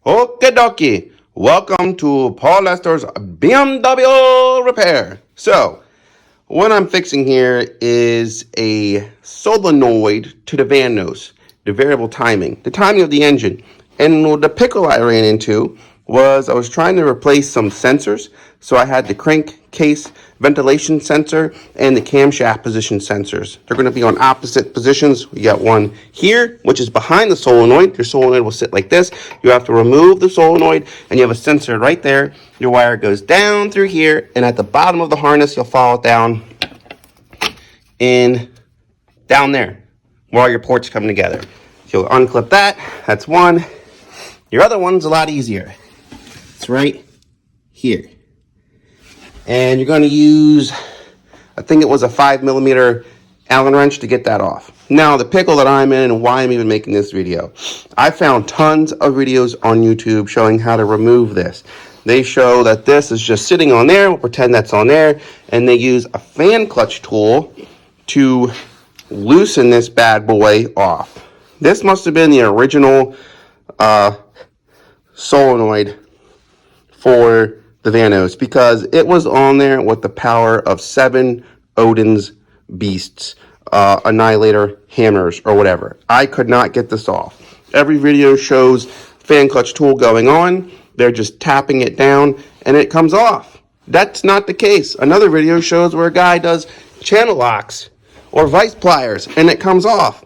Okie dokie. Welcome to Paul Lester's BMW repair. So, what I'm fixing here is a solenoid to the Vanos, the variable timing, the timing of the engine. And the pickle I ran into was I was trying to replace some sensors. So I had the crankcase ventilation sensor and the camshaft position sensors. They're going to be on opposite positions. We got one here, which is behind the solenoid. Your solenoid will sit like this. You have to remove the solenoid, and you have a sensor right there. Your wire goes down through here, and at the bottom of the harness, you'll follow it down and down there where all your ports come together. So you'll unclip that. That's one. Your other one's a lot easier. It's right here. And you're going to use, I think it was a 5mm Allen wrench to get that off. Now, the pickle that I'm in and why I'm even making this video, I found tons of videos on YouTube showing how to remove this. They show that this is just sitting on there. We'll pretend that's on there. And they use a fan clutch tool to loosen this bad boy off. This must have been the original solenoid for the Vanos, because it was on there with the power of 7 Odin's beasts, annihilator hammers or whatever. I could not get this off. Every video shows fan clutch tool going on. They're just tapping it down and it comes off. That's not the case. Another video shows where a guy does channel locks or vice pliers and it comes off.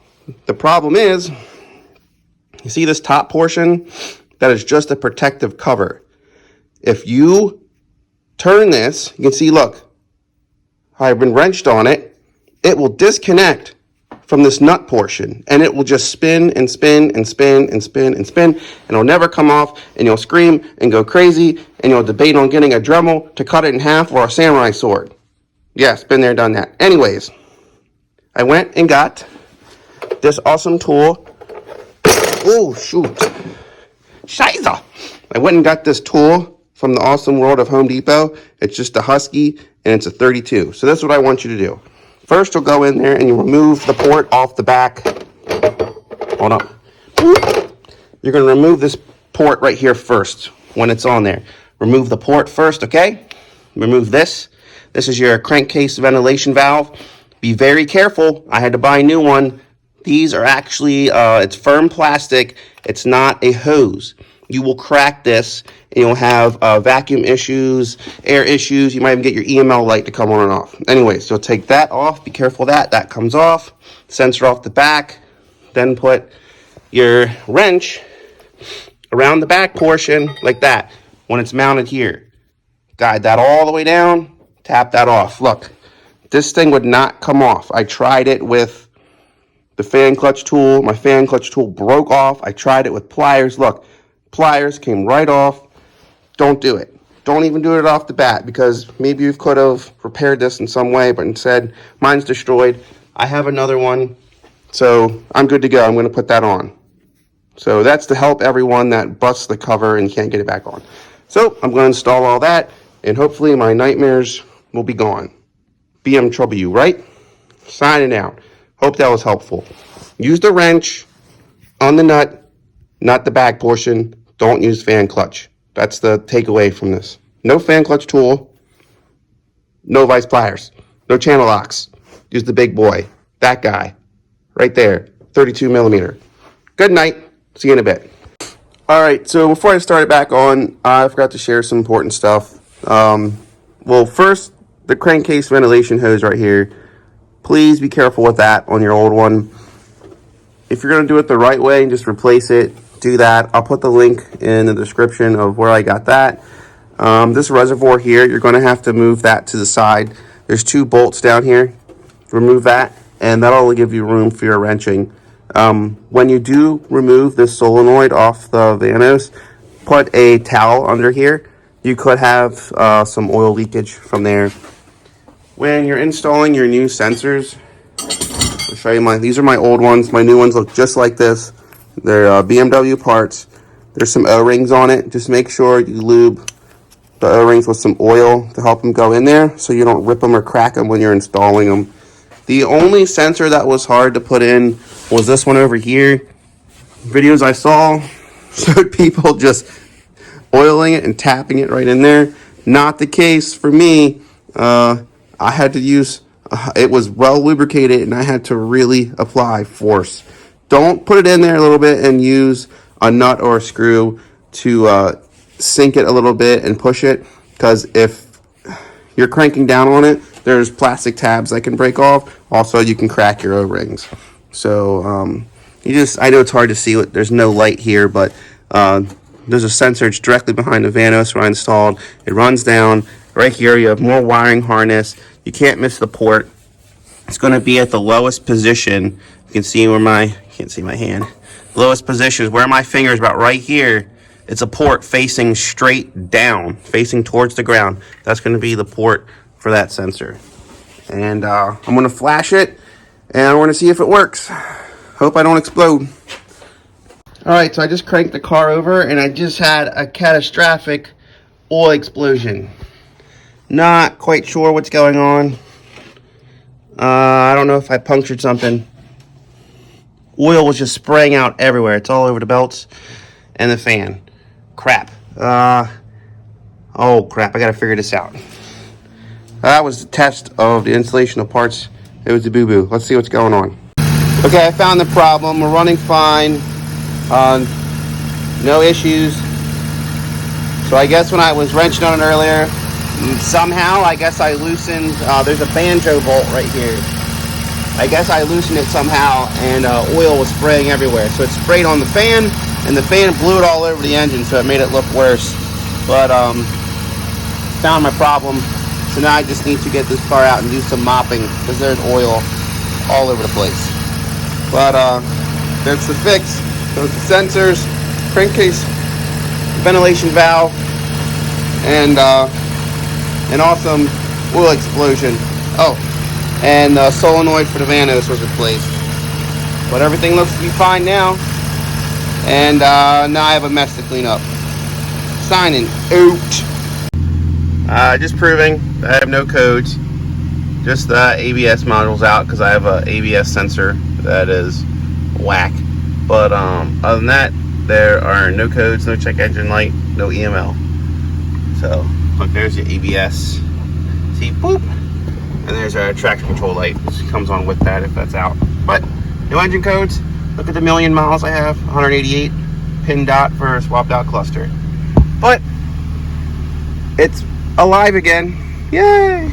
The problem is, you see this top portion? That is just a protective cover. If you turn this, you can see, look, I've been wrenched on it. It will disconnect from this nut portion, and it will just spin and spin and spin and spin and spin, and it'll never come off, and you'll scream and go crazy, and you'll debate on getting a Dremel to cut it in half or a samurai sword. Yes, been there, done that. Anyways, I went and got this awesome tool. Oh, shoot. Scheiße. I went and got this tool from the awesome world of Home Depot. It's just a Husky, and it's a 32. So that's what I want you to do. First, you'll go in there and you remove the port off the back. Hold on. You're going to remove this port right here first when it's on there. Remove the port first, okay? Remove this. This is your crankcase ventilation valve. Be very careful. I had to buy a new one. These are actually, it's firm plastic. It's not a hose. You will crack this, and you'll have vacuum issues, air issues. You might even get your EML light to come on and off. Anyway, so take that off. Be careful of that. That comes off. Sensor off the back. Then put your wrench around the back portion like that when it's mounted here. Guide that all the way down. Tap that off. Look, this thing would not come off. I tried it with the fan clutch tool. My fan clutch tool broke off. I tried it with pliers. Look, pliers came right off. Don't do it. Don't even do it off the bat, because maybe you could have repaired this in some way, but instead mine's destroyed. I have another one, so I'm good to go. I'm going to put that on. So that's to help everyone that busts the cover and can't get it back on. So I'm going to install all that, and hopefully my nightmares will be gone. BMW, right? Signing out. Hope that was helpful. Use the wrench on the nut, not the back portion. Don't use fan clutch. That's the takeaway from this. No fan clutch tool. No vice pliers. No channel locks. Use the big boy. That guy. Right there. 32mm. Good night. See you in a bit. Alright, so before I start it back on, I forgot to share some important stuff. Well, first, the crankcase ventilation hose right here. Please be careful with that on your old one. If you're going to do it the right way and just replace it, do that. I'll put the link in the description of where I got that. This reservoir here, you're going to have to move that to the side. There's 2 bolts down here. Remove that, and that'll give you room for your wrenching. When you do remove this solenoid off the Vanos, put a towel under here. You could have some oil leakage from there. When you're installing your new sensors, I'll show you these are my old ones. My new ones look just like this. They're BMW parts. There's some O-rings on it. Just make sure you lube the O-rings with some oil to help them go in there so you don't rip them or crack them when you're installing them. The only sensor that was hard to put in was this one over here. Videos I saw showed people just oiling it and tapping it right in there. Not the case for me. I had to use, it was well lubricated and I had to really apply force. Don't put it in there a little bit and use a nut or a screw to sink it a little bit and push it, because if you're cranking down on it, there's plastic tabs that can break off. Also, you can crack your O-rings. So I know it's hard to see, there's no light here, but there's a sensor directly behind the Vanos where I installed. It runs down right here. You have more wiring harness. You can't miss the port. It's going to be at the lowest position. You can see where can't see my hand. Lowest position is where my finger is, about right here. It's a port facing straight down, facing towards the ground. That's going to be the port for that sensor. And I'm going to flash it, and I want to see if it works. Hope I don't explode. Alright, so I just cranked the car over, and I just had a catastrophic oil explosion. Not quite sure what's going on. I don't know if I punctured something. Oil was just spraying out everywhere. It's all over the belts and the fan. Crap. Oh crap, I gotta figure this out. That was the test of the installation of parts. It was a boo-boo. Let's see what's going on. Okay, I found the problem. We're running fine. No issues. So I guess when I was wrenching on it earlier, somehow I guess I loosened, there's a banjo bolt right here. I guess I loosened it somehow, and oil was spraying everywhere. So it sprayed on the fan, and the fan blew it all over the engine, so it made it look worse. But found my problem, so now I just need to get this car out and do some mopping, because there's oil all over the place. But that's the fix. Those the sensors, crankcase, ventilation valve, and an awesome oil explosion. Oh, and the solenoid for the Vanos was replaced. But everything looks to be fine now. And now I have a mess to clean up. Signing out. Just proving that I have no codes. Just the ABS module's out because I have a ABS sensor that is whack. But other than that, there are no codes, no check engine light, no EML. So look, there's your ABS. See, boop. And there's our traction control light, which comes on with that if that's out. But no engine codes. Look at the million miles I have, 188 pin dot for a swapped out cluster. But it's alive again. Yay!